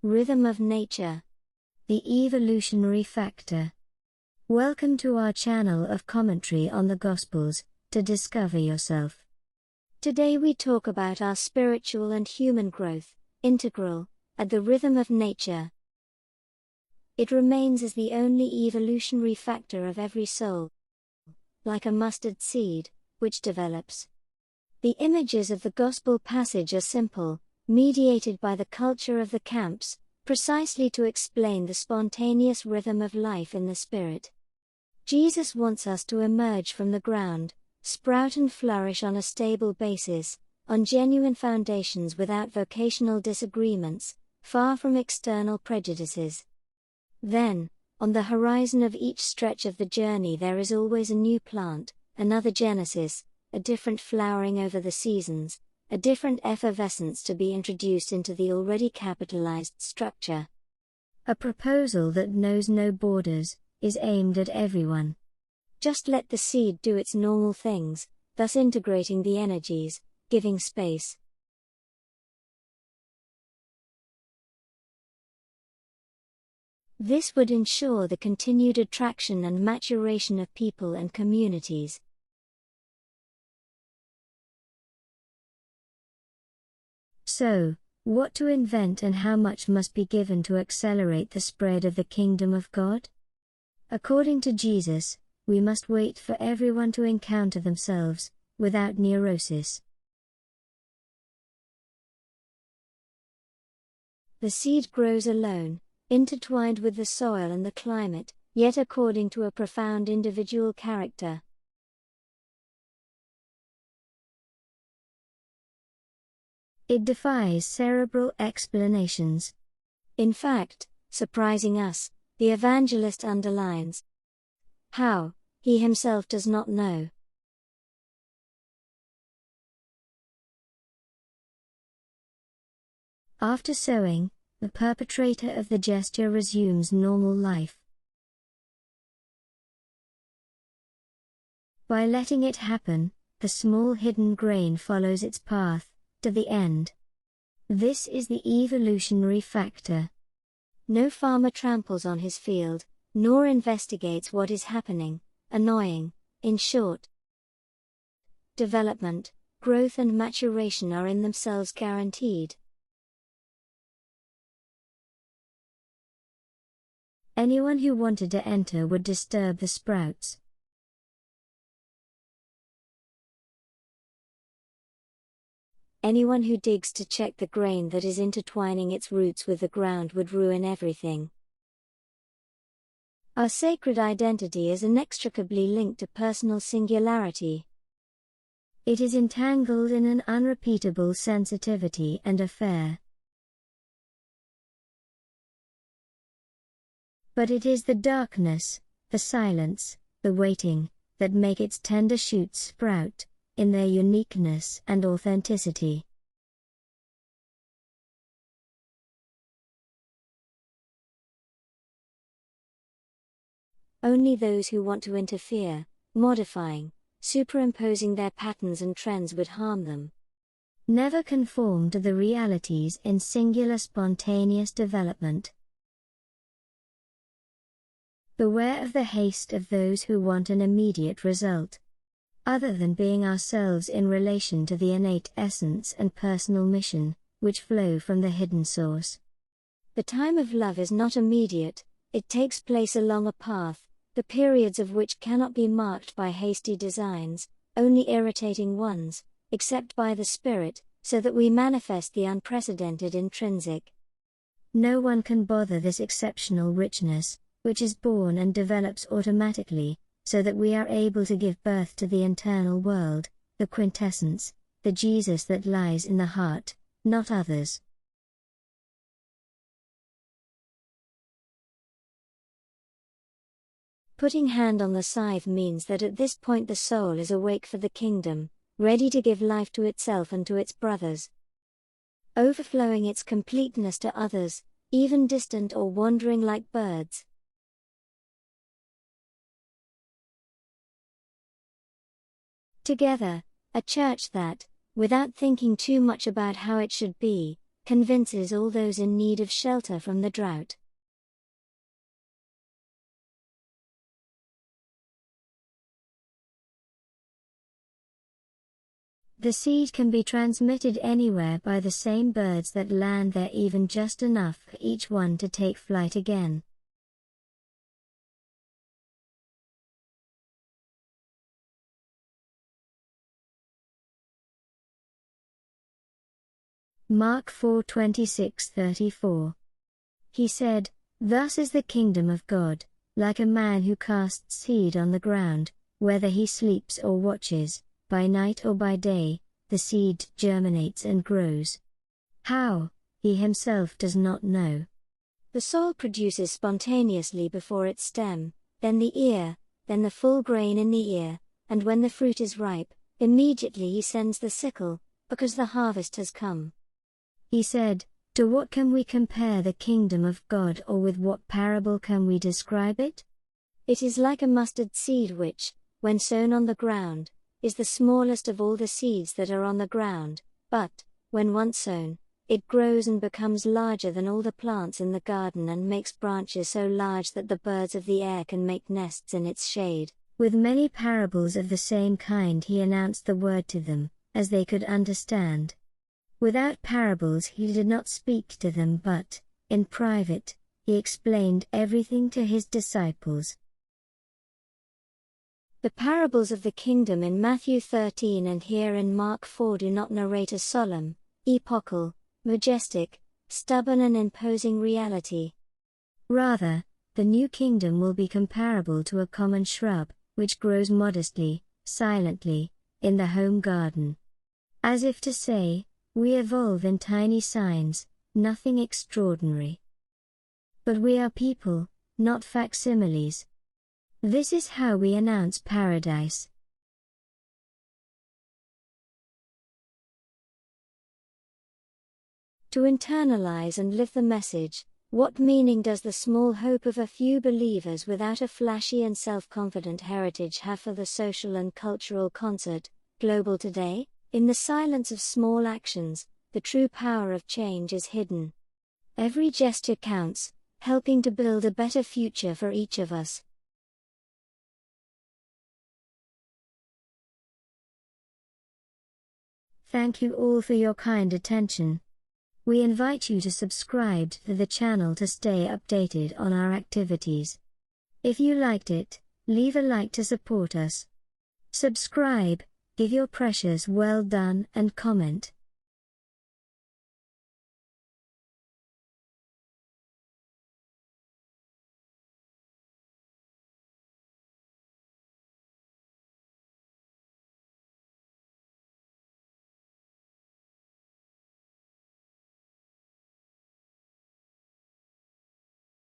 Rhythm of nature. The evolutionary factor. Welcome to our channel of commentary on the Gospels, to discover yourself. Today we talk about our spiritual and human growth, integral, at the rhythm of nature. It remains as the only evolutionary factor of every soul, like a mustard seed, which develops. The images of the Gospel passage are simple, mediated by the culture of the camps, precisely to explain the spontaneous rhythm of life in the Spirit. Jesus wants us to emerge from the ground, sprout and flourish on a stable basis, on genuine foundations without vocational disagreements, far from external prejudices. Then, on the horizon of each stretch of the journey there is always a new plant, another Genesis, a different flowering over the seasons, a different effervescence to be introduced into the already capitalized structure. A proposal that knows no borders, is aimed at everyone. Just let the seed do its normal things, thus integrating the energies, giving space. This would ensure the continued attraction and maturation of people and communities. So, what to invent and how much must be given to accelerate the spread of the kingdom of God? According to Jesus, we must wait for everyone to encounter themselves, without neurosis. The seed grows alone, intertwined with the soil and the climate, yet according to a profound individual character. It defies cerebral explanations. In fact, surprising us, the evangelist underlines how, he himself does not know. After sowing, the perpetrator of the gesture resumes normal life. By letting it happen, the small hidden grain follows its path, to the end. This is the evolutionary factor. No farmer tramples on his field, nor investigates what is happening, annoying, in short. Development, growth and maturation are in themselves guaranteed. Anyone who wanted to enter would disturb the sprouts. Anyone who digs to check the grain that is intertwining its roots with the ground would ruin everything. Our sacred identity is inextricably linked to personal singularity. It is entangled in an unrepeatable sensitivity and affair. But it is the darkness, the silence, the waiting, that make its tender shoots sprout, in their uniqueness and authenticity. Only those who want to interfere, modifying, superimposing their patterns and trends would harm them. Never conform to the realities in singular spontaneous development. Beware of the haste of those who want an immediate result, other than being ourselves in relation to the innate essence and personal mission, which flow from the hidden source. The time of love is not immediate, it takes place along a path, the periods of which cannot be marked by hasty designs, only irritating ones, except by the Spirit, so that we manifest the unprecedented intrinsic. No one can bother this exceptional richness, which is born and develops automatically, so that we are able to give birth to the internal world, the quintessence, the Jesus that lies in the heart, not others. Putting hand on the scythe means that at this point the soul is awake for the kingdom, ready to give life to itself and to its brothers, overflowing its completeness to others, even distant or wandering like birds. Together, a church that, without thinking too much about how it should be, convinces all those in need of shelter from the drought. The seed can be transmitted anywhere by the same birds that land there, even just enough for each one to take flight again. Mark 4:26-34. He said, "Thus is the kingdom of God, like a man who casts seed on the ground, whether he sleeps or watches, by night or by day, the seed germinates and grows. How, he himself does not know. The soil produces spontaneously before its stem, then the ear, then the full grain in the ear, and when the fruit is ripe, immediately he sends the sickle, because the harvest has come." He said, "To what can we compare the kingdom of God, or with what parable can we describe it? It is like a mustard seed which, when sown on the ground, is the smallest of all the seeds that are on the ground, but, when once sown, it grows and becomes larger than all the plants in the garden and makes branches so large that the birds of the air can make nests in its shade." With many parables of the same kind he announced the word to them, as they could understand. Without parables he did not speak to them, but, in private, he explained everything to his disciples. The parables of the kingdom in Matthew 13 and here in Mark 4 do not narrate a solemn, epochal, majestic, stubborn and imposing reality. Rather, the new kingdom will be comparable to a common shrub, which grows modestly, silently, in the home garden. As if to say, we evolve in tiny signs, nothing extraordinary. But we are people, not facsimiles. This is how we announce paradise. To internalize and live the message, what meaning does the small hope of a few believers without a flashy and self-confident heritage have for the social and cultural concert, global today? In the silence of small actions, the true power of change is hidden. Every gesture counts, helping to build a better future for each of us. Thank you all for your kind attention. We invite you to subscribe to the channel to stay updated on our activities. If you liked it, leave a like to support us. Subscribe, give your precious well done and comment.